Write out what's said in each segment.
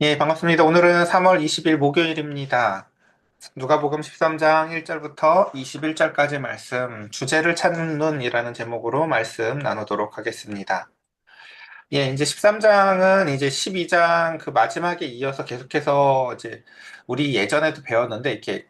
예, 반갑습니다. 오늘은 3월 20일 목요일입니다. 누가복음 13장 1절부터 21절까지 말씀, 주제를 찾는 눈이라는 제목으로 말씀 나누도록 하겠습니다. 예, 이제 13장은 이제 12장 그 마지막에 이어서 계속해서 이제 우리 예전에도 배웠는데 이렇게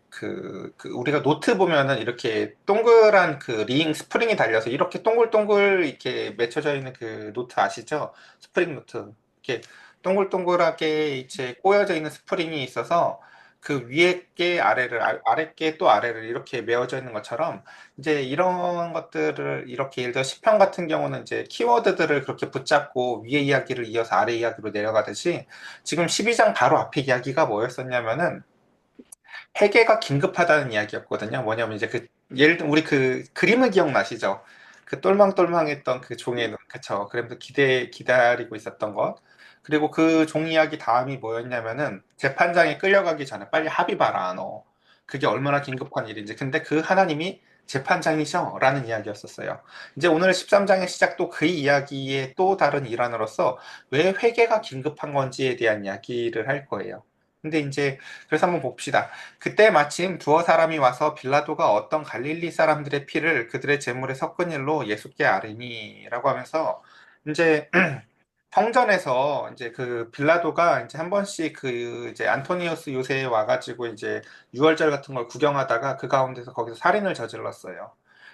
우리가 노트 보면은 이렇게 동그란 그 링 스프링이 달려서 이렇게 동글동글 이렇게 맺혀져 있는 그 노트 아시죠? 스프링 노트. 이렇게 동글동글하게 이제 꼬여져 있는 스프링이 있어서 그 위에 게 아래를, 아래 게 또 아래를 이렇게 메어져 있는 것처럼 이제 이런 것들을 이렇게 예를 들어 시편 같은 경우는 이제 키워드들을 그렇게 붙잡고 위에 이야기를 이어서 아래 이야기로 내려가듯이 지금 12장 바로 앞에 이야기가 뭐였었냐면은 회개가 긴급하다는 이야기였거든요. 뭐냐면 이제 예를 들어 우리 그 그림을 기억나시죠? 그 똘망똘망했던 그 종의 눈, 그쵸? 그러면서 기다리고 있었던 것. 그리고 그 종 이야기 다음이 뭐였냐면은 재판장에 끌려가기 전에 빨리 합의봐라, 너. 그게 얼마나 긴급한 일인지. 근데 그 하나님이 재판장이셔. 라는 이야기였었어요. 이제 오늘 13장의 시작도 그 이야기의 또 다른 일환으로서 왜 회개가 긴급한 건지에 대한 이야기를 할 거예요. 근데 이제 그래서 한번 봅시다. 그때 마침 두어 사람이 와서 빌라도가 어떤 갈릴리 사람들의 피를 그들의 제물에 섞은 일로 예수께 아뢰니라고 하면서 이제 성전에서 이제 그 빌라도가 이제 한 번씩 그 이제 안토니우스 요새에 와가지고 이제 유월절 같은 걸 구경하다가 그 가운데서 거기서 살인을 저질렀어요.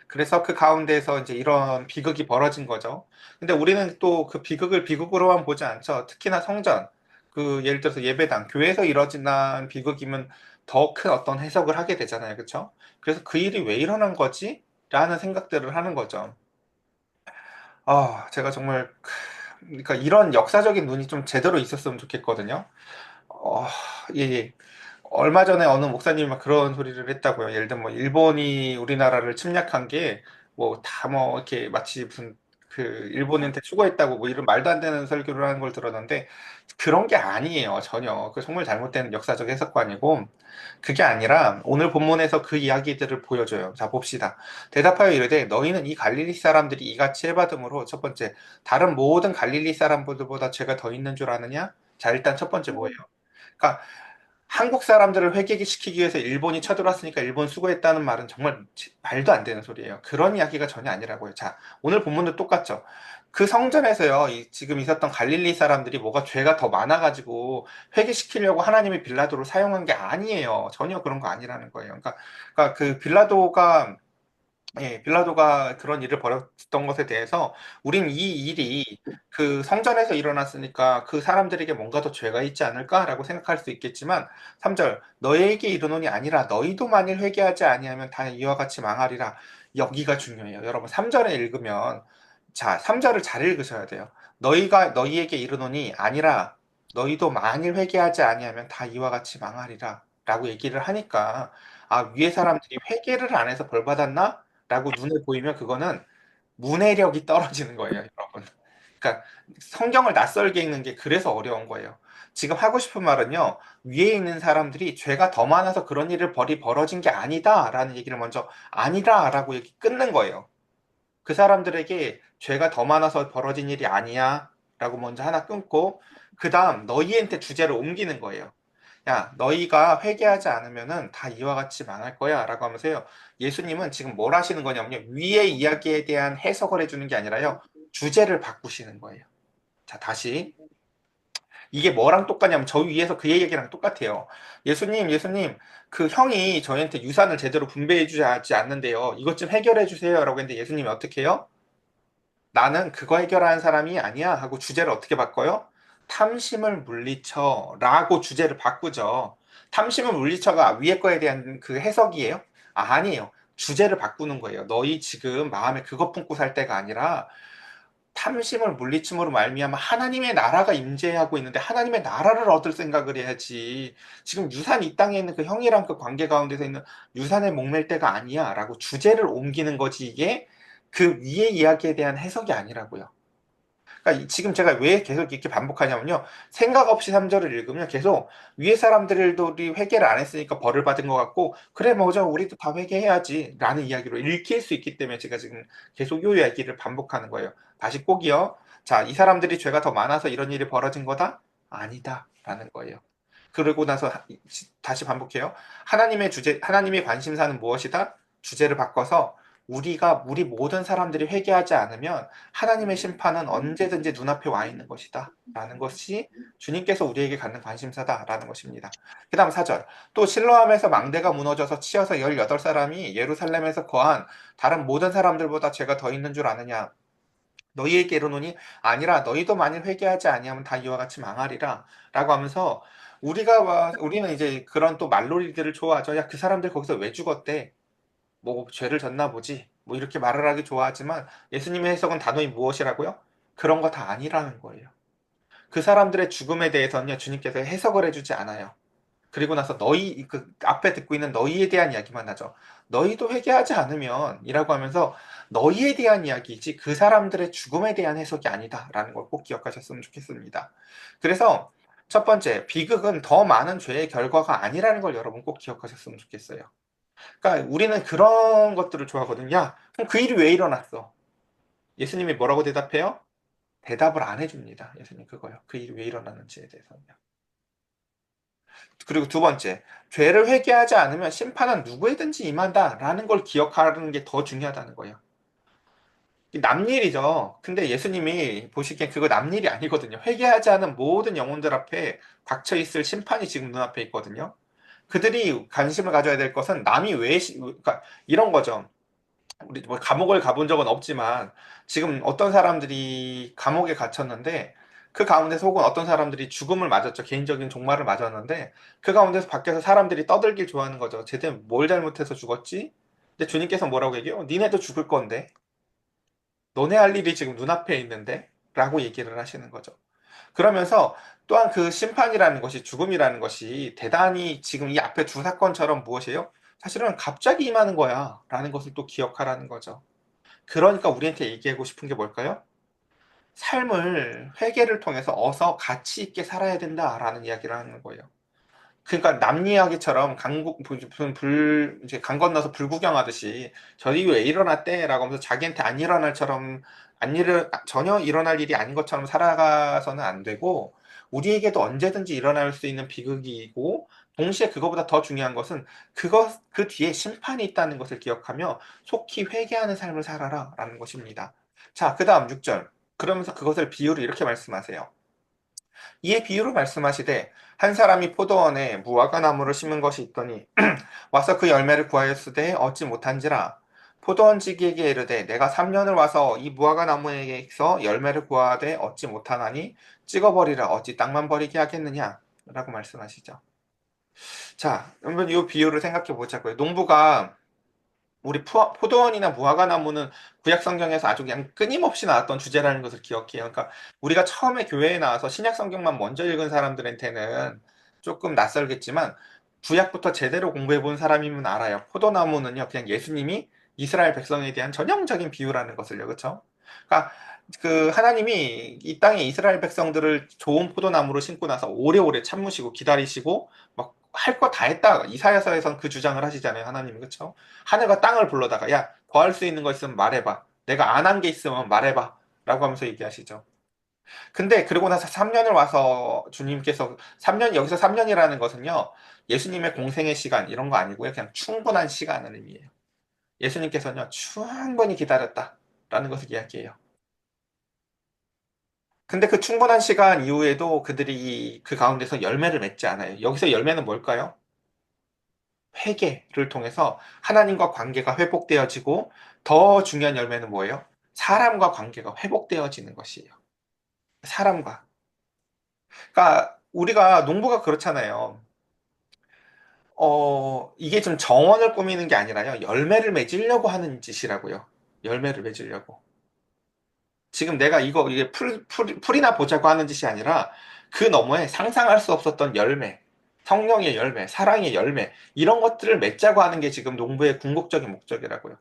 그래서 그 가운데서 이제 이런 비극이 벌어진 거죠. 근데 우리는 또 그 비극을 비극으로만 보지 않죠. 특히나 성전, 그 예를 들어서 예배당, 교회에서 일어난 비극이면 더 큰 어떤 해석을 하게 되잖아요. 그렇죠? 그래서 그 일이 왜 일어난 거지? 라는 생각들을 하는 거죠. 제가 정말 그러니까 이런 역사적인 눈이 좀 제대로 있었으면 좋겠거든요. 어, 예, 예. 얼마 전에 어느 목사님이 막 그런 소리를 했다고요. 예를 들면 뭐 일본이 우리나라를 침략한 게 뭐 다 뭐 이렇게 마치 무슨 그 일본한테 추구했다고 뭐 이런 말도 안 되는 설교를 하는 걸 들었는데 그런 게 아니에요. 전혀. 그 정말 잘못된 역사적 해석관이고 그게 아니라 오늘 본문에서 그 이야기들을 보여줘요. 자, 봅시다. 대답하여 이르되 너희는 이 갈릴리 사람들이 이같이 해받음으로 첫 번째 다른 모든 갈릴리 사람들보다 죄가 더 있는 줄 아느냐? 자, 일단 첫 번째 뭐예요? 그러니까 한국 사람들을 회개시키기 위해서 일본이 쳐들어왔으니까 일본 수고했다는 말은 정말 말도 안 되는 소리예요. 그런 이야기가 전혀 아니라고요. 자, 오늘 본문도 똑같죠. 그 성전에서요, 지금 있었던 갈릴리 사람들이 뭐가 죄가 더 많아가지고 회개시키려고 하나님이 빌라도를 사용한 게 아니에요. 전혀 그런 거 아니라는 거예요. 그러니까 그 빌라도가 예, 빌라도가 그런 일을 벌였던 것에 대해서 우린 이 일이 그 성전에서 일어났으니까 그 사람들에게 뭔가 더 죄가 있지 않을까라고 생각할 수 있겠지만 3절 너희에게 이르노니 아니라 너희도 만일 회개하지 아니하면 다 이와 같이 망하리라. 여기가 중요해요. 여러분 3절에 읽으면 자, 3절을 잘 읽으셔야 돼요. 너희에게 이르노니 아니라 너희도 만일 회개하지 아니하면 다 이와 같이 망하리라 라고 얘기를 하니까 아, 위에 사람들이 회개를 안 해서 벌 받았나? 라고 눈에 보이면 그거는 문해력이 떨어지는 거예요, 여러분. 그러니까 성경을 낯설게 읽는 게 그래서 어려운 거예요. 지금 하고 싶은 말은요, 위에 있는 사람들이 죄가 더 많아서 그런 일을 벌어진 게 아니다 라는 얘기를 먼저 아니다 라고 얘기 끊는 거예요. 그 사람들에게 죄가 더 많아서 벌어진 일이 아니야 라고 먼저 하나 끊고 그 다음 너희한테 주제를 옮기는 거예요. 야, 너희가 회개하지 않으면은 다 이와 같이 망할 거야 라고 하면서요. 예수님은 지금 뭘 하시는 거냐면요. 위의 이야기에 대한 해석을 해주는 게 아니라요. 주제를 바꾸시는 거예요. 자, 다시. 이게 뭐랑 똑같냐면 저 위에서 그 얘기랑 똑같아요. 예수님, 그 형이 저희한테 유산을 제대로 분배해 주지 않는데요. 이것 좀 해결해 주세요. 라고 했는데 예수님이 어떻게 해요? 나는 그거 해결하는 사람이 아니야 하고 주제를 어떻게 바꿔요? 탐심을 물리쳐 라고 주제를 바꾸죠. 탐심을 물리쳐가 위에 거에 대한 그 해석이에요? 아니에요. 주제를 바꾸는 거예요. 너희 지금 마음에 그것 품고 살 때가 아니라 탐심을 물리침으로 말미암아 하나님의 나라가 임재하고 있는데 하나님의 나라를 얻을 생각을 해야지. 지금 유산 이 땅에 있는 그 형이랑 그 관계 가운데서 있는 유산에 목맬 때가 아니야 라고 주제를 옮기는 거지 이게 그 위의 이야기에 대한 해석이 아니라고요. 그러니까 지금 제가 왜 계속 이렇게 반복하냐면요. 생각 없이 3절을 읽으면 계속 위에 사람들이 회개를 안 했으니까 벌을 받은 것 같고 그래 뭐죠 우리도 다 회개해야지 라는 이야기로 읽힐 수 있기 때문에 제가 지금 계속 요 이야기를 반복하는 거예요. 다시 꼭이요. 자, 이 사람들이 죄가 더 많아서 이런 일이 벌어진 거다? 아니다라는 거예요. 그러고 나서 다시 반복해요. 하나님의 주제, 하나님의 관심사는 무엇이다? 주제를 바꿔서 우리 모든 사람들이 회개하지 않으면 하나님의 심판은 언제든지 눈앞에 와 있는 것이다. 라는 것이 주님께서 우리에게 갖는 관심사다라는 것입니다. 그 다음 4절. 또 실로암에서 망대가 무너져서 치여서 18사람이 예루살렘에서 거한 다른 모든 사람들보다 죄가 더 있는 줄 아느냐? 너희에게 이르노니 아니라 너희도 만일 회개하지 아니하면 다 이와 같이 망하리라 라고 하면서 우리는 이제 그런 또 말놀이들을 좋아하죠. 야, 그 사람들 거기서 왜 죽었대? 뭐 죄를 졌나 보지. 뭐 이렇게 말을 하기 좋아하지만 예수님의 해석은 단호히 무엇이라고요? 그런 거 다 아니라는 거예요. 그 사람들의 죽음에 대해서는요, 주님께서 해석을 해주지 않아요. 그리고 나서 그 앞에 듣고 있는 너희에 대한 이야기만 하죠. 너희도 회개하지 않으면 이라고 하면서 너희에 대한 이야기이지 그 사람들의 죽음에 대한 해석이 아니다라는 걸 꼭 기억하셨으면 좋겠습니다. 그래서 첫 번째, 비극은 더 많은 죄의 결과가 아니라는 걸 여러분 꼭 기억하셨으면 좋겠어요. 그러니까 우리는 그런 것들을 좋아하거든요. 야, 그럼 그 일이 왜 일어났어? 예수님이 뭐라고 대답해요? 대답을 안 해줍니다. 예수님 그거요. 그 일이 왜 일어났는지에 대해서는요. 그리고 두 번째, 죄를 회개하지 않으면 심판은 누구에든지 임한다라는 걸 기억하는 게 더 중요하다는 거예요. 남일이죠. 근데 예수님이 보시기엔 그거 남일이 아니거든요. 회개하지 않은 모든 영혼들 앞에 닥쳐 있을 심판이 지금 눈앞에 있거든요. 그들이 관심을 가져야 될 것은 남이 그러니까 이런 거죠. 우리 뭐 감옥을 가본 적은 없지만 지금 어떤 사람들이 감옥에 gat혔는데 그 가운데서 혹은 어떤 사람들이 죽음을 맞았죠. 개인적인 종말을 맞았는데 그 가운데서 밖에서 사람들이 떠들길 좋아하는 거죠. 쟤들 뭘 잘못해서 죽었지? 근데 주님께서 뭐라고 얘기해요? 니네도 죽을 건데 너네 할 일이 지금 눈앞에 있는데 라고 얘기를 하시는 거죠. 그러면서 또한 그 심판이라는 것이 죽음이라는 것이 대단히 지금 이 앞에 두 사건처럼 무엇이에요? 사실은 갑자기 임하는 거야 라는 것을 또 기억하라는 거죠. 그러니까 우리한테 얘기하고 싶은 게 뭘까요? 삶을 회개를 통해서 어서 가치 있게 살아야 된다라는 이야기를 하는 거예요. 그러니까 남 이야기처럼 이제 강 건너서 불 구경하듯이 저리 왜 일어났대라고 하면서 자기한테 안 일어날처럼 전혀 일어날 일이 아닌 것처럼 살아가서는 안 되고 우리에게도 언제든지 일어날 수 있는 비극이고 동시에 그거보다 더 중요한 것은 그 뒤에 심판이 있다는 것을 기억하며 속히 회개하는 삶을 살아라라는 것입니다. 자, 그다음 6절. 그러면서 그것을 비유로 이렇게 말씀하세요. 이에 비유로 말씀하시되 한 사람이 포도원에 무화과 나무를 심은 것이 있더니 와서 그 열매를 구하였으되 얻지 못한지라 포도원지기에게 이르되 내가 3년을 와서 이 무화과 나무에게서 열매를 구하되 얻지 못하나니 찍어버리라 어찌 땅만 버리게 하겠느냐 라고 말씀하시죠. 자, 한번 이 비유를 생각해 보자고요. 농부가 우리 포도원이나 무화과 나무는 구약 성경에서 아주 그냥 끊임없이 나왔던 주제라는 것을 기억해요. 그러니까 우리가 처음에 교회에 나와서 신약 성경만 먼저 읽은 사람들한테는 조금 낯설겠지만 구약부터 제대로 공부해 본 사람이면 알아요. 포도나무는요, 그냥 예수님이 이스라엘 백성에 대한 전형적인 비유라는 것을요, 그렇죠? 그러니까 그 하나님이 이 땅에 이스라엘 백성들을 좋은 포도나무로 심고 나서 오래오래 참으시고 기다리시고 막 할 거 다 했다. 이사야서에선 그 주장을 하시잖아요, 하나님이 그렇죠? 하늘과 땅을 불러다가 야, 더 할 수 있는 거 있으면 말해봐. 내가 안 한 게 있으면 말해봐. 라고 하면서 얘기하시죠. 근데 그러고 나서 3년을 와서 주님께서 3년, 여기서 3년이라는 것은요, 예수님의 공생의 시간, 이런 거 아니고요. 그냥 충분한 시간을 의미해요. 예수님께서는요, 충분히 기다렸다. 라는 것을 이야기해요. 근데 그 충분한 시간 이후에도 그들이 그 가운데서 열매를 맺지 않아요. 여기서 열매는 뭘까요? 회개를 통해서 하나님과 관계가 회복되어지고 더 중요한 열매는 뭐예요? 사람과 관계가 회복되어지는 것이에요. 사람과. 그러니까 우리가 농부가 그렇잖아요. 이게 좀 정원을 꾸미는 게 아니라요. 열매를 맺으려고 하는 짓이라고요. 열매를 맺으려고. 지금 내가 이게 풀이나 보자고 하는 짓이 아니라 그 너머에 상상할 수 없었던 열매, 성령의 열매, 사랑의 열매, 이런 것들을 맺자고 하는 게 지금 농부의 궁극적인 목적이라고요.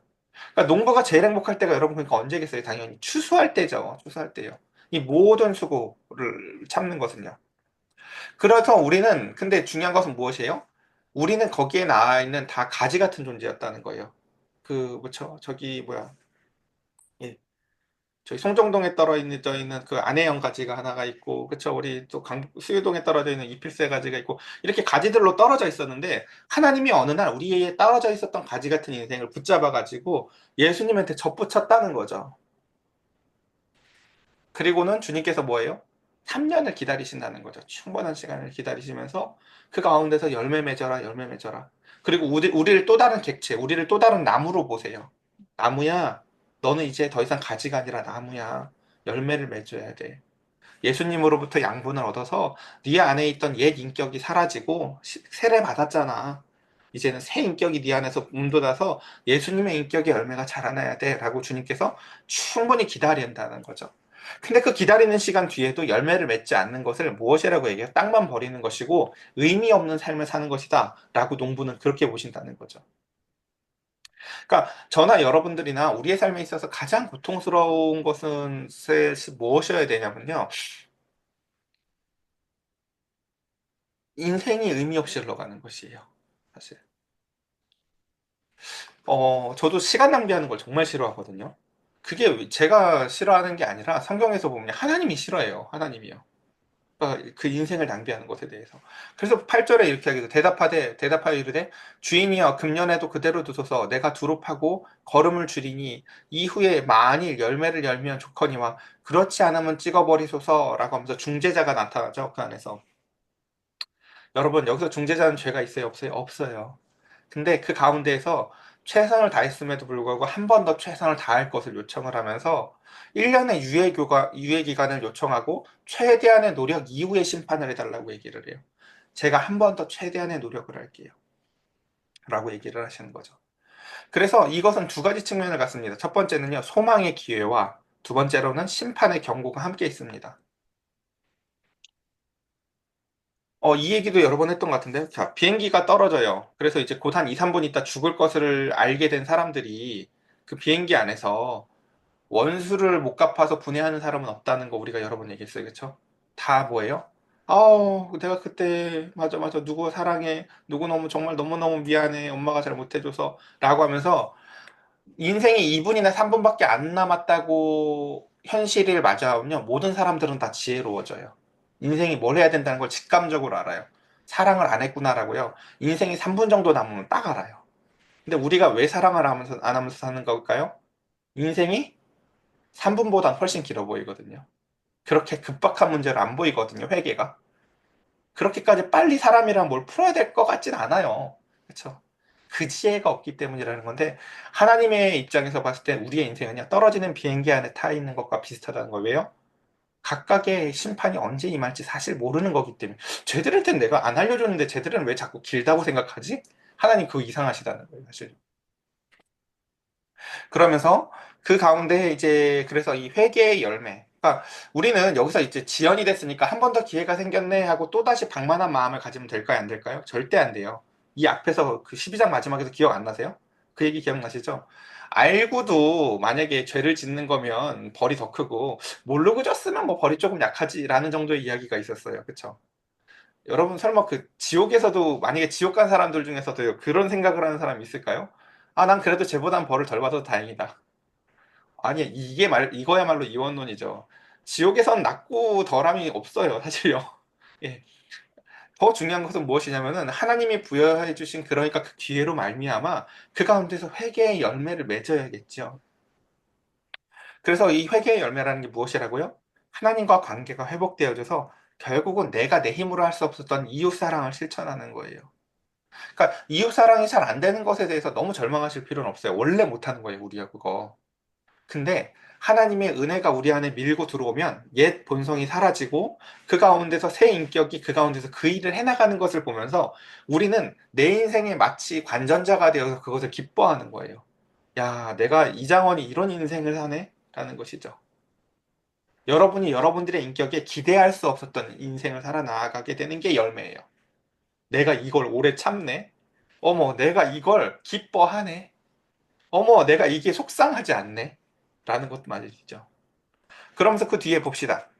그러니까 농부가 제일 행복할 때가 여러분 그러니까 언제겠어요? 당연히 추수할 때죠. 추수할 때요. 이 모든 수고를 참는 것은요. 그래서 우리는 근데 중요한 것은 무엇이에요? 우리는 거기에 나와 있는 다 가지 같은 존재였다는 거예요. 그 뭐죠? 저기 뭐야? 예. 저희 송정동에 떨어져 있는 그 안혜영 가지가 하나가 있고, 그쵸? 우리 또 수유동에 떨어져 있는 이필세 가지가 있고, 이렇게 가지들로 떨어져 있었는데, 하나님이 어느 날 우리에 떨어져 있었던 가지 같은 인생을 붙잡아가지고 예수님한테 접붙였다는 거죠. 그리고는 주님께서 뭐예요? 3년을 기다리신다는 거죠. 충분한 시간을 기다리시면서 그 가운데서 열매 맺어라, 열매 맺어라. 그리고 우리를 또 다른 객체, 우리를 또 다른 나무로 보세요. 나무야, 너는 이제 더 이상 가지가 아니라 나무야. 열매를 맺어야 돼. 예수님으로부터 양분을 얻어서 네 안에 있던 옛 인격이 사라지고 세례 받았잖아. 이제는 새 인격이 네 안에서 움돋아서 예수님의 인격의 열매가 자라나야 돼. 라고 주님께서 충분히 기다린다는 거죠. 근데 그 기다리는 시간 뒤에도 열매를 맺지 않는 것을 무엇이라고 얘기해요? 땅만 버리는 것이고 의미 없는 삶을 사는 것이다. 라고 농부는 그렇게 보신다는 거죠. 그러니까 저나 여러분들이나 우리의 삶에 있어서 가장 고통스러운 것은 무엇이어야 되냐면요. 인생이 의미 없이 흘러가는 것이에요. 사실. 저도 시간 낭비하는 걸 정말 싫어하거든요. 그게 제가 싫어하는 게 아니라 성경에서 보면 하나님이 싫어해요. 하나님이요. 그러니까 그 인생을 낭비하는 것에 대해서. 그래서 8절에 이렇게 하기도 대답하여 이르되 주인이여 금년에도 그대로 두소서 내가 두루 파고 걸음을 줄이니 이후에 만일 열매를 열면 좋거니와 그렇지 않으면 찍어버리소서라고 하면서 중재자가 나타나죠. 그 안에서. 여러분 여기서 중재자는 죄가 있어요? 없어요? 없어요. 근데 그 가운데에서 최선을 다했음에도 불구하고 한 번 더 최선을 다할 것을 요청을 하면서 1년의 유예 기간을 요청하고 최대한의 노력 이후에 심판을 해달라고 얘기를 해요. 제가 한 번 더 최대한의 노력을 할게요. 라고 얘기를 하시는 거죠. 그래서 이것은 두 가지 측면을 갖습니다. 첫 번째는요, 소망의 기회와 두 번째로는 심판의 경고가 함께 있습니다. 이 얘기도 여러 번 했던 것 같은데, 자, 비행기가 떨어져요. 그래서 이제 곧 한 2, 3분 있다 죽을 것을 알게 된 사람들이 그 비행기 안에서 원수를 못 갚아서 분해하는 사람은 없다는 거 우리가 여러 번 얘기했어요. 그쵸? 다 뭐예요? 아우, 내가 그때, 맞아, 맞아, 누구 사랑해, 누구 너무, 정말 너무너무 미안해, 엄마가 잘 못해줘서, 라고 하면서 인생이 2분이나 3분밖에 안 남았다고 현실을 맞이하면요, 모든 사람들은 다 지혜로워져요. 인생이 뭘 해야 된다는 걸 직감적으로 알아요. 사랑을 안 했구나라고요. 인생이 3분 정도 남으면 딱 알아요. 근데 우리가 왜 사랑을 하면서, 안 하면서 사는 걸까요? 인생이 3분보다 훨씬 길어 보이거든요. 그렇게 급박한 문제를 안 보이거든요, 회계가. 그렇게까지 빨리 사람이랑 뭘 풀어야 될 것 같진 않아요. 그렇죠? 그 지혜가 없기 때문이라는 건데 하나님의 입장에서 봤을 때 우리의 인생은요 떨어지는 비행기 안에 타 있는 것과 비슷하다는 거예요. 왜요? 각각의 심판이 언제 임할지 사실 모르는 거기 때문에 쟤들한테는 내가 안 알려줬는데 쟤들은 왜 자꾸 길다고 생각하지? 하나님 그거 이상하시다는 거예요, 사실. 그러면서 그 가운데 이제 그래서 이 회개의 열매. 그러니까 우리는 여기서 이제 지연이 됐으니까 한 번 더 기회가 생겼네 하고 또다시 방만한 마음을 가지면 될까요? 안 될까요? 절대 안 돼요. 이 앞에서 그 12장 마지막에서 기억 안 나세요? 그 얘기 기억나시죠? 알고도 만약에 죄를 짓는 거면 벌이 더 크고 모르고 졌으면 뭐 벌이 조금 약하지라는 정도의 이야기가 있었어요. 그쵸? 여러분 설마 그 지옥에서도 만약에 지옥 간 사람들 중에서도 그런 생각을 하는 사람이 있을까요? 아, 난 그래도 쟤보단 벌을 덜 받아도 다행이다. 아니, 이거야말로 이원론이죠. 지옥에선 낫고 덜함이 없어요, 사실요. 예. 더 중요한 것은 무엇이냐면은 하나님이 부여해 주신 그러니까 그 기회로 말미암아 그 가운데서 회개의 열매를 맺어야겠죠. 그래서 이 회개의 열매라는 게 무엇이라고요? 하나님과 관계가 회복되어져서 결국은 내가 내 힘으로 할 수 없었던 이웃 사랑을 실천하는 거예요. 그러니까 이웃 사랑이 잘 안 되는 것에 대해서 너무 절망하실 필요는 없어요. 원래 못하는 거예요, 우리가 그거. 근데 하나님의 은혜가 우리 안에 밀고 들어오면 옛 본성이 사라지고 그 가운데서 새 인격이 그 가운데서 그 일을 해나가는 것을 보면서 우리는 내 인생에 마치 관전자가 되어서 그것을 기뻐하는 거예요. 야, 내가 이장원이 이런 인생을 사네? 라는 것이죠. 여러분이 여러분들의 인격에 기대할 수 없었던 인생을 살아나가게 되는 게 열매예요. 내가 이걸 오래 참네? 어머, 내가 이걸 기뻐하네? 어머, 내가 이게 속상하지 않네? 라는 것도 말이죠. 그러면서 그 뒤에 봅시다.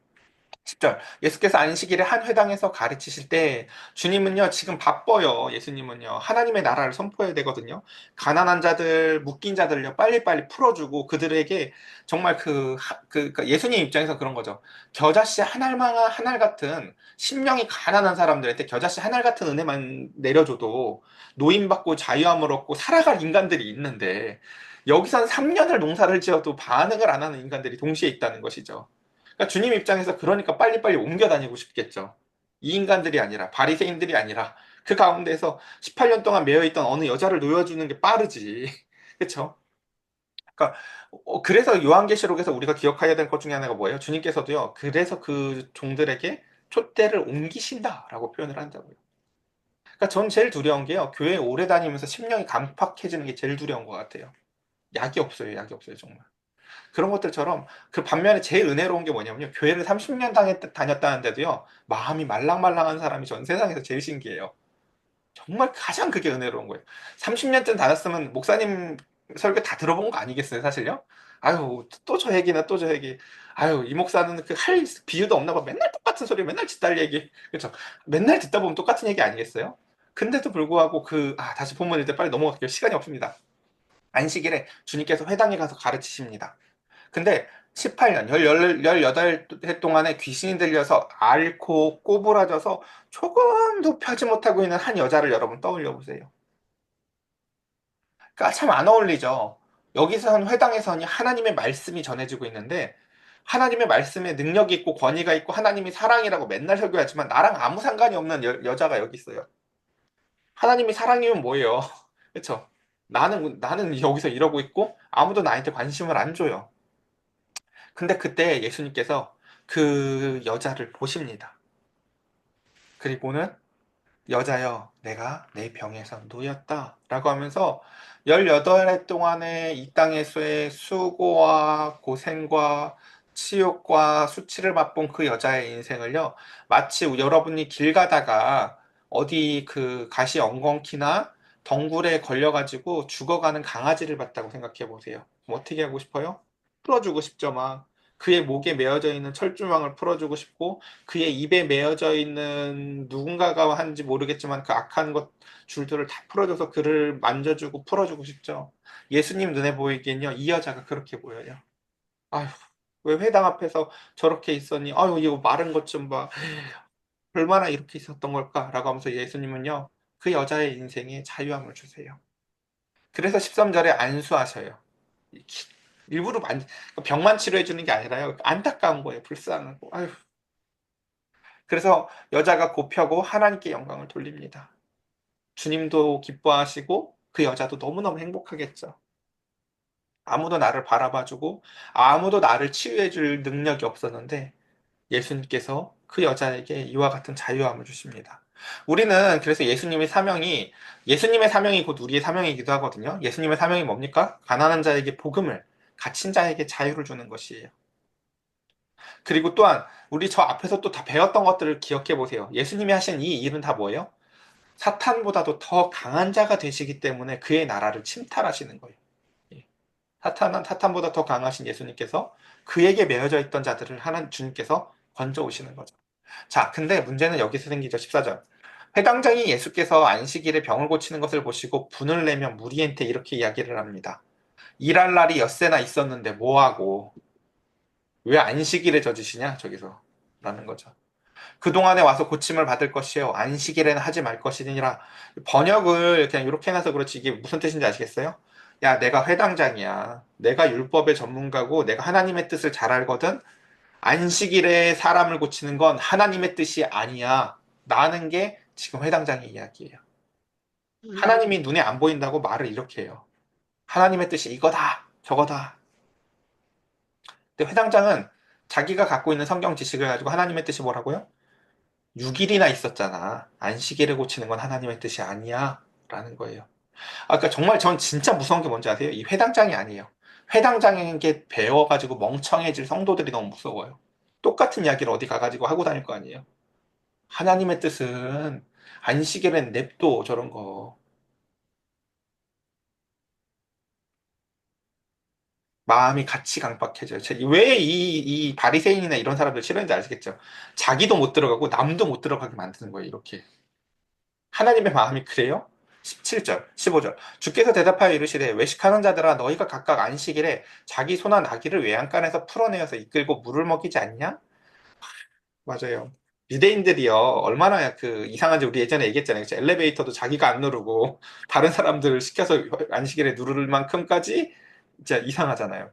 10절. 예수께서 안식일에 한 회당에서 가르치실 때 주님은요, 지금 바빠요. 예수님은요. 하나님의 나라를 선포해야 되거든요. 가난한 자들, 묶인 자들요, 빨리빨리 풀어주고 그들에게 정말 그러니까 예수님 입장에서 그런 거죠. 겨자씨 한 알 같은 심령이 가난한 사람들한테 겨자씨 한 알 같은 은혜만 내려줘도 노임받고 자유함을 얻고 살아갈 인간들이 있는데 여기선 3년을 농사를 지어도 반응을 안 하는 인간들이 동시에 있다는 것이죠. 그러니까 주님 입장에서 그러니까 빨리빨리 옮겨 다니고 싶겠죠. 이 인간들이 아니라 바리새인들이 아니라 그 가운데서 18년 동안 매여 있던 어느 여자를 놓여주는 게 빠르지. 그렇죠? 그러니까 그래서 요한계시록에서 우리가 기억해야 될 것 중에 하나가 뭐예요? 주님께서도요. 그래서 그 종들에게 촛대를 옮기신다라고 표현을 한다고요. 그러니까 전 제일 두려운 게요. 교회 오래 다니면서 심령이 강팍해지는 게 제일 두려운 것 같아요. 약이 없어요. 약이 없어요. 정말. 그런 것들처럼 그 반면에 제일 은혜로운 게 뭐냐면요. 교회를 30년 다녔다는데도요. 마음이 말랑말랑한 사람이 전 세상에서 제일 신기해요. 정말 가장 그게 은혜로운 거예요. 30년쯤 다녔으면 목사님 설교 다 들어본 거 아니겠어요, 사실요? 아유, 또 저 얘기나 또 저 얘기. 아유, 이 목사는 그 할 비유도 없나 봐. 맨날 똑같은 소리, 맨날 짓달 얘기. 그렇죠? 맨날 듣다 보면 똑같은 얘기 아니겠어요? 근데도 불구하고 다시 본문 일때 빨리 넘어갈게요. 시간이 없습니다. 안식일에 주님께서 회당에 가서 가르치십니다. 근데 18년, 18해 동안에 귀신이 들려서 앓고 꼬부라져서 조금도 펴지 못하고 있는 한 여자를 여러분 떠올려 보세요. 그러니까 참 안 어울리죠. 여기선 회당에서는 하나님의 말씀이 전해지고 있는데 하나님의 말씀에 능력이 있고 권위가 있고 하나님이 사랑이라고 맨날 설교하지만 나랑 아무 상관이 없는 여자가 여기 있어요. 하나님이 사랑이면 뭐예요? 그렇죠? 나는 여기서 이러고 있고 아무도 나한테 관심을 안 줘요. 근데 그때 예수님께서 그 여자를 보십니다. 그리고는 여자여, 내가 내 병에서 놓였다. 라고 하면서 18해 동안의 이 땅에서의 수고와 고생과 치욕과 수치를 맛본 그 여자의 인생을요, 마치 여러분이 길 가다가 어디 그 가시 엉겅퀴나 덩굴에 걸려가지고 죽어가는 강아지를 봤다고 생각해 보세요. 그럼 어떻게 하고 싶어요? 풀어주고 싶죠, 막. 그의 목에 메어져 있는 철조망을 풀어주고 싶고, 그의 입에 메어져 있는 누군가가 한지 모르겠지만 그 악한 것 줄들을 다 풀어줘서 그를 만져주고 풀어주고 싶죠. 예수님 눈에 보이기엔요, 이 여자가 그렇게 보여요. 아휴, 왜 회당 앞에서 저렇게 있었니? 아유, 이거 마른 것 좀 봐. 얼마나 이렇게 있었던 걸까? 라고 하면서 예수님은요, 그 여자의 인생에 자유함을 주세요. 그래서 13절에 안수하셔요. 일부러 병만 치료해 주는 게 아니라요. 안타까운 거예요. 불쌍하고. 아유, 그래서 여자가 곱혀고 하나님께 영광을 돌립니다. 주님도 기뻐하시고 그 여자도 너무너무 행복하겠죠. 아무도 나를 바라봐주고 아무도 나를 치유해줄 능력이 없었는데 예수님께서 그 여자에게 이와 같은 자유함을 주십니다. 우리는 그래서 예수님의 사명이 곧 우리의 사명이기도 하거든요. 예수님의 사명이 뭡니까? 가난한 자에게 복음을, 갇힌 자에게 자유를 주는 것이에요. 그리고 또한 우리 저 앞에서 또 다 배웠던 것들을 기억해 보세요. 예수님이 하신 이 일은 다 뭐예요? 사탄보다도 더 강한 자가 되시기 때문에 그의 나라를 침탈하시는 거예요. 예. 사탄보다 더 강하신 예수님께서 그에게 매여져 있던 자들을 하나님 주님께서 건져 오시는 거죠. 자, 근데 문제는 여기서 생기죠. 14절. 회당장이 예수께서 안식일에 병을 고치는 것을 보시고 분을 내며 무리한테 이렇게 이야기를 합니다. 일할 날이 엿새나 있었는데 뭐하고 왜 안식일에 젖으시냐? 저기서 라는 거죠. 그동안에 와서 고침을 받을 것이요. 안식일에는 하지 말 것이니라. 번역을 그냥 이렇게 해놔서 그렇지 이게 무슨 뜻인지 아시겠어요? 야, 내가 회당장이야. 내가 율법의 전문가고 내가 하나님의 뜻을 잘 알거든. 안식일에 사람을 고치는 건 하나님의 뜻이 아니야. 라는 게 지금 회당장의 이야기예요. 하나님이 눈에 안 보인다고 말을 이렇게 해요. 하나님의 뜻이 이거다, 저거다. 근데 회당장은 자기가 갖고 있는 성경 지식을 가지고 하나님의 뜻이 뭐라고요? 6일이나 있었잖아. 안식일을 고치는 건 하나님의 뜻이 아니야. 라는 거예요. 그러니까 정말 전 진짜 무서운 게 뭔지 아세요? 이 회당장이 아니에요. 회당장에게 배워가지고 멍청해질 성도들이 너무 무서워요. 똑같은 이야기를 어디 가가지고 하고 다닐 거 아니에요. 하나님의 뜻은 안식일엔 냅둬 저런 거. 마음이 같이 강박해져요. 왜 이 바리새인이나 이런 사람들 싫어하는지 아시겠죠? 자기도 못 들어가고 남도 못 들어가게 만드는 거예요, 이렇게. 하나님의 마음이 그래요? 17절, 15절. 주께서 대답하여 이르시되 외식하는 자들아 너희가 각각 안식일에 자기 소나 나귀를 외양간에서 풀어내어서 이끌고 물을 먹이지 않냐? 맞아요. 유대인들이요, 얼마나 그 이상한지 우리 예전에 얘기했잖아요. 그쵸? 엘리베이터도 자기가 안 누르고 다른 사람들을 시켜서 안식일에 누를 만큼까지 진짜 이상하잖아요.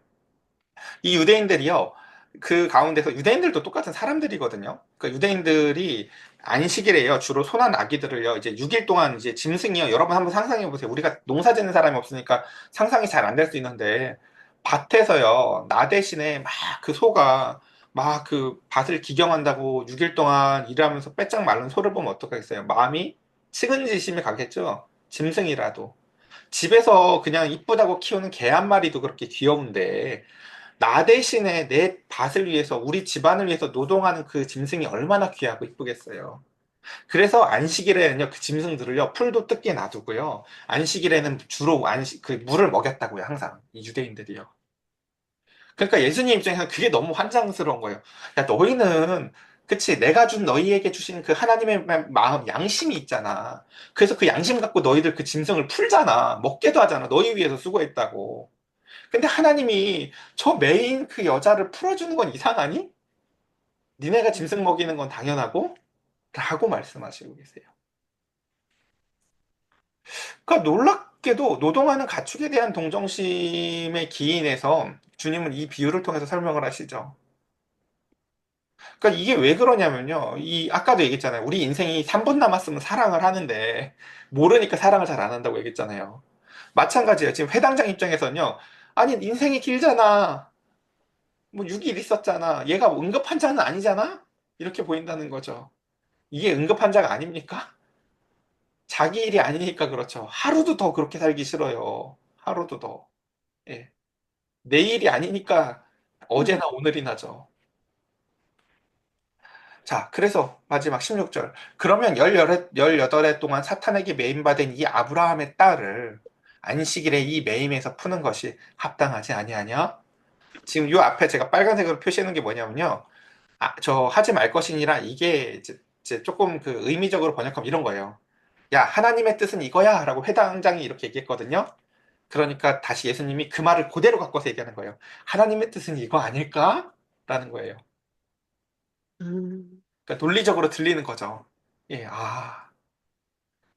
이 유대인들이요, 그 가운데서 유대인들도 똑같은 사람들이거든요. 그 유대인들이 안식일에요, 주로 소나 나귀들을요, 이제 6일 동안 이제 짐승이요. 여러분 한번 상상해 보세요. 우리가 농사 짓는 사람이 없으니까 상상이 잘 안 될 수 있는데, 밭에서요, 나 대신에 막 그 소가 막 그 밭을 기경한다고 6일 동안 일하면서 빼짝 마른 소를 보면 어떡하겠어요? 마음이 측은지심이 가겠죠? 짐승이라도. 집에서 그냥 이쁘다고 키우는 개 한 마리도 그렇게 귀여운데, 나 대신에 내 밭을 위해서, 우리 집안을 위해서 노동하는 그 짐승이 얼마나 귀하고 이쁘겠어요. 그래서 안식일에는요, 그 짐승들을요, 풀도 뜯게 놔두고요, 안식일에는 주로 그 물을 먹였다고요, 항상. 이 유대인들이요. 그러니까 예수님 입장에서는 그게 너무 환장스러운 거예요. 야, 너희는, 그치, 내가 준 너희에게 주신 그 하나님의 마음, 양심이 있잖아. 그래서 그 양심 갖고 너희들 그 짐승을 풀잖아. 먹게도 하잖아. 너희 위해서 수고했다고. 근데 하나님이 저 메인 그 여자를 풀어주는 건 이상하니? 니네가 짐승 먹이는 건 당연하고? 라고 말씀하시고 계세요. 그러니까 놀랍게도 노동하는 가축에 대한 동정심에 기인해서 주님은 이 비유를 통해서 설명을 하시죠. 그러니까 이게 왜 그러냐면요. 아까도 얘기했잖아요. 우리 인생이 3분 남았으면 사랑을 하는데, 모르니까 사랑을 잘 안 한다고 얘기했잖아요. 마찬가지예요. 지금 회당장 입장에서는요. 아니, 인생이 길잖아. 뭐 6일 있었잖아. 얘가 뭐 응급 환자는 아니잖아? 이렇게 보인다는 거죠. 이게 응급 환자가 아닙니까? 자기 일이 아니니까 그렇죠. 하루도 더 그렇게 살기 싫어요. 하루도 더. 예. 내 일이 아니니까 어제나 오늘이나죠. 자, 그래서 마지막 16절. 그러면 18해 동안 사탄에게 매임받은 이 아브라함의 딸을 안식일에 이 매임에서 푸는 것이 합당하지 아니하냐? 지금 요 앞에 제가 빨간색으로 표시하는 게 뭐냐면요. 저 하지 말 것이니라 이게 이제 조금 그 의미적으로 번역하면 이런 거예요. 야, 하나님의 뜻은 이거야 라고 회당장이 이렇게 얘기했거든요. 그러니까 다시 예수님이 그 말을 그대로 갖고서 얘기하는 거예요. 하나님의 뜻은 이거 아닐까? 라는 거예요. 음, 그러니까 논리적으로 들리는 거죠. 예,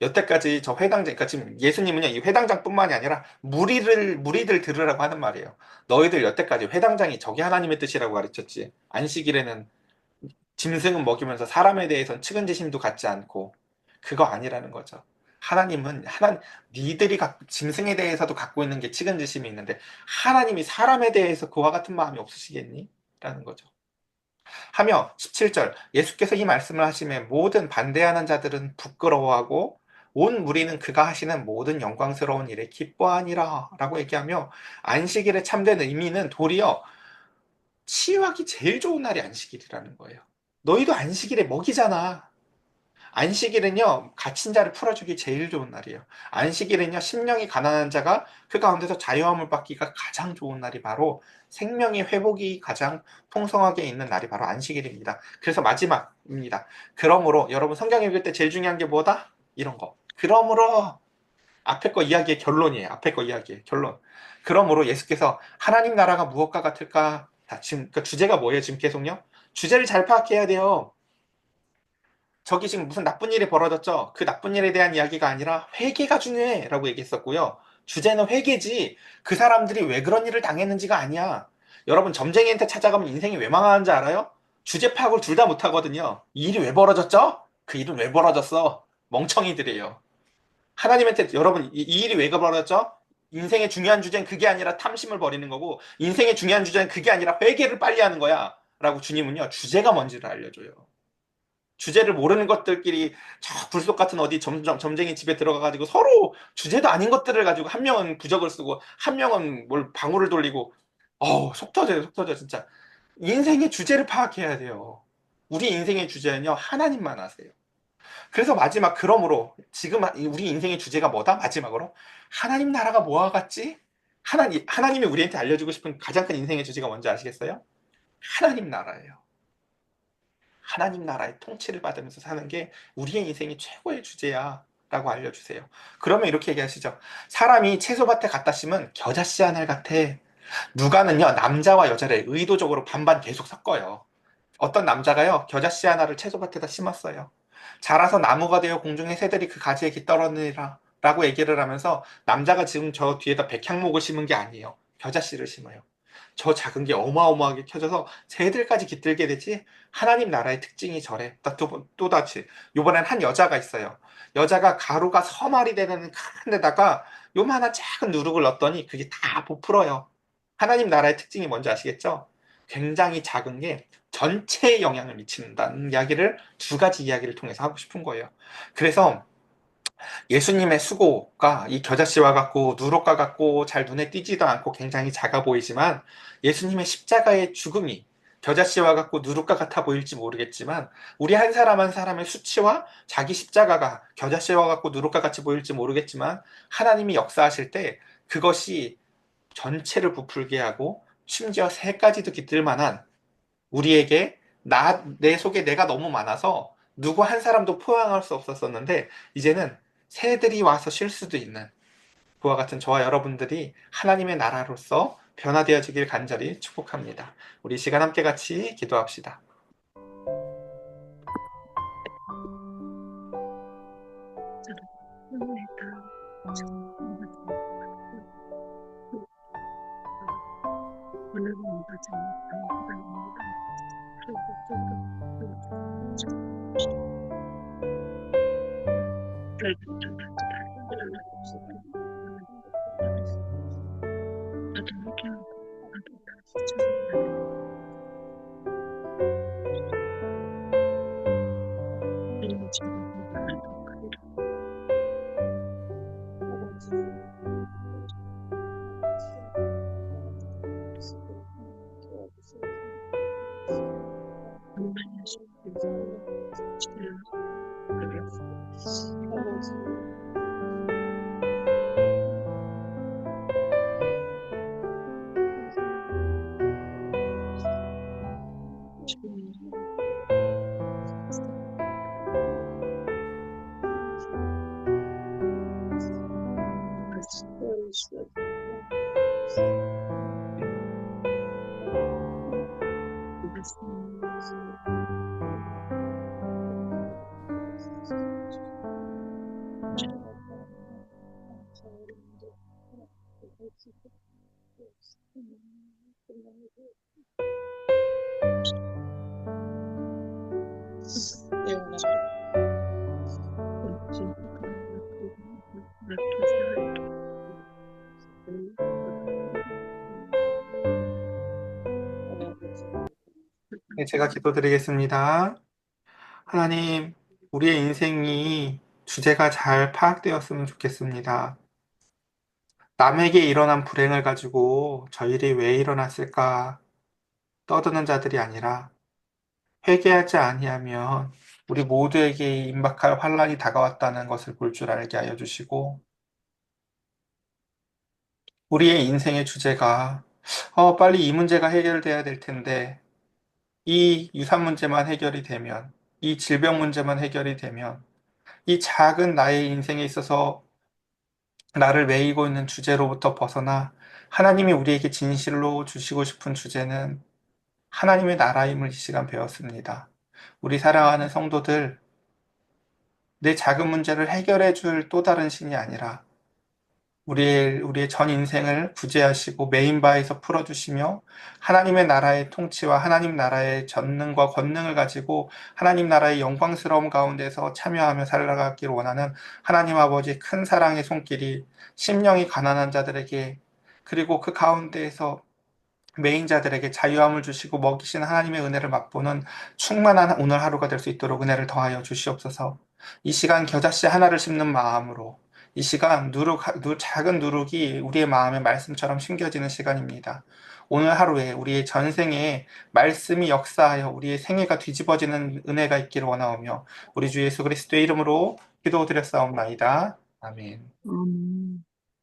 여태까지 저 회당장, 그러니까 지금 예수님은요, 이 회당장뿐만이 아니라 무리들 들으라고 하는 말이에요. 너희들 여태까지 회당장이 저게 하나님의 뜻이라고 가르쳤지. 안식일에는 짐승은 먹이면서 사람에 대해서는 측은지심도 갖지 않고 그거 아니라는 거죠. 니들이 짐승에 대해서도 갖고 있는 게 측은지심이 있는데 하나님이 사람에 대해서 그와 같은 마음이 없으시겠니? 라는 거죠. 하며 17절 예수께서 이 말씀을 하시며 모든 반대하는 자들은 부끄러워하고 온 무리는 그가 하시는 모든 영광스러운 일에 기뻐하니라 라고 얘기하며 안식일의 참된 의미는 도리어 치유하기 제일 좋은 날이 안식일이라는 거예요. 너희도 안식일에 먹이잖아. 안식일은요, 갇힌 자를 풀어주기 제일 좋은 날이에요. 안식일은요, 심령이 가난한 자가 그 가운데서 자유함을 받기가 가장 좋은 날이 바로 생명의 회복이 가장 풍성하게 있는 날이 바로 안식일입니다. 그래서 마지막입니다. 그러므로 여러분 성경 읽을 때 제일 중요한 게 뭐다? 이런 거. 그러므로 앞에 거 이야기의 결론이에요. 앞에 거 이야기의 결론. 그러므로 예수께서 하나님 나라가 무엇과 같을까? 자, 지금 그 주제가 뭐예요? 지금 계속요? 주제를 잘 파악해야 돼요. 저기 지금 무슨 나쁜 일이 벌어졌죠? 그 나쁜 일에 대한 이야기가 아니라 회개가 중요해 라고 얘기했었고요. 주제는 회개지 그 사람들이 왜 그런 일을 당했는지가 아니야. 여러분 점쟁이한테 찾아가면 인생이 왜 망하는지 알아요? 주제 파악을 둘 다 못하거든요. 이 일이 왜 벌어졌죠? 그 일은 왜 벌어졌어? 멍청이들이에요. 하나님한테 여러분 이 일이 왜 벌어졌죠? 인생의 중요한 주제는 그게 아니라 탐심을 버리는 거고 인생의 중요한 주제는 그게 아니라 회개를 빨리 하는 거야 라고 주님은요 주제가 뭔지를 알려줘요. 주제를 모르는 것들끼리 저 불속 같은 어디 점쟁이 집에 들어가가지고 서로 주제도 아닌 것들을 가지고 한 명은 부적을 쓰고 한 명은 뭘 방울을 돌리고 속 터져요, 속 터져 진짜. 인생의 주제를 파악해야 돼요. 우리 인생의 주제는요 하나님만 아세요. 그래서 마지막 그러므로 지금 우리 인생의 주제가 뭐다? 마지막으로 하나님 나라가 뭐와 같지? 하나님이 우리한테 알려주고 싶은 가장 큰 인생의 주제가 뭔지 아시겠어요? 하나님 나라예요. 하나님 나라의 통치를 받으면서 사는 게 우리의 인생의 최고의 주제야. 라고 알려주세요. 그러면 이렇게 얘기하시죠. 사람이 채소밭에 갖다 심은 겨자씨 하나 같아. 누가는요, 남자와 여자를 의도적으로 반반 계속 섞어요. 어떤 남자가요, 겨자씨 하나를 채소밭에다 심었어요. 자라서 나무가 되어 공중의 새들이 그 가지에 깃들어느니라 라고 얘기를 하면서 남자가 지금 저 뒤에다 백향목을 심은 게 아니에요. 겨자씨를 심어요. 저 작은 게 어마어마하게 켜져서 새들까지 깃들게 되지. 하나님 나라의 특징이 저래. 또다시 요번엔 한 여자가 있어요. 여자가 가루가 서말이 되는 큰 데다가 요만한 작은 누룩을 넣었더니 그게 다 부풀어요. 하나님 나라의 특징이 뭔지 아시겠죠? 굉장히 작은 게 전체에 영향을 미친다는 이야기를 두 가지 이야기를 통해서 하고 싶은 거예요. 그래서 예수님의 수고가 이 겨자씨와 같고 누룩과 같고 잘 눈에 띄지도 않고 굉장히 작아 보이지만 예수님의 십자가의 죽음이 겨자씨와 같고 누룩과 같아 보일지 모르겠지만 우리 한 사람 한 사람의 수치와 자기 십자가가 겨자씨와 같고 누룩과 같이 보일지 모르겠지만 하나님이 역사하실 때 그것이 전체를 부풀게 하고 심지어 새까지도 깃들 만한 우리에게 내 속에 내가 너무 많아서 누구 한 사람도 포용할 수 없었었는데 이제는 새들이 와서 쉴 수도 있는 그와 같은 저와 여러분들이 하나님의 나라로서 변화되어지길 간절히 축복합니다. 우리 시간 함께 같이 기도합시다. 사랑합니다. 오늘은 맞아. 감사합니다. 그리고 또 네, 제가 기도드리겠습니다. 하나님, 우리의 인생이 주제가 잘 파악되었으면 좋겠습니다. 남에게 일어난 불행을 가지고 저일이 왜 일어났을까 떠드는 자들이 아니라 회개하지 아니하면 우리 모두에게 임박할 환란이 다가왔다는 것을 볼 줄 알게 하여 주시고 우리의 인생의 주제가 빨리 이 문제가 해결돼야 될 텐데 이 유산 문제만 해결이 되면 이 질병 문제만 해결이 되면 이 작은 나의 인생에 있어서 나를 매이고 있는 주제로부터 벗어나 하나님이 우리에게 진실로 주시고 싶은 주제는 하나님의 나라임을 이 시간 배웠습니다. 우리 사랑하는 성도들, 내 작은 문제를 해결해 줄 또 다른 신이 아니라 우리의 전 인생을 구제하시고 메인바에서 풀어주시며 하나님의 나라의 통치와 하나님 나라의 전능과 권능을 가지고 하나님 나라의 영광스러움 가운데서 참여하며 살아가기를 원하는 하나님 아버지의 큰 사랑의 손길이 심령이 가난한 자들에게 그리고 그 가운데에서 메인자들에게 자유함을 주시고 먹이신 하나님의 은혜를 맛보는 충만한 오늘 하루가 될 수 있도록 은혜를 더하여 주시옵소서. 이 시간 겨자씨 하나를 심는 마음으로 이 시간 작은 누룩이 우리의 마음에 말씀처럼 심겨지는 시간입니다. 오늘 하루에 우리의 전생에 말씀이 역사하여 우리의 생애가 뒤집어지는 은혜가 있기를 원하오며 우리 주 예수 그리스도의 이름으로 기도드렸사옵나이다. 아멘.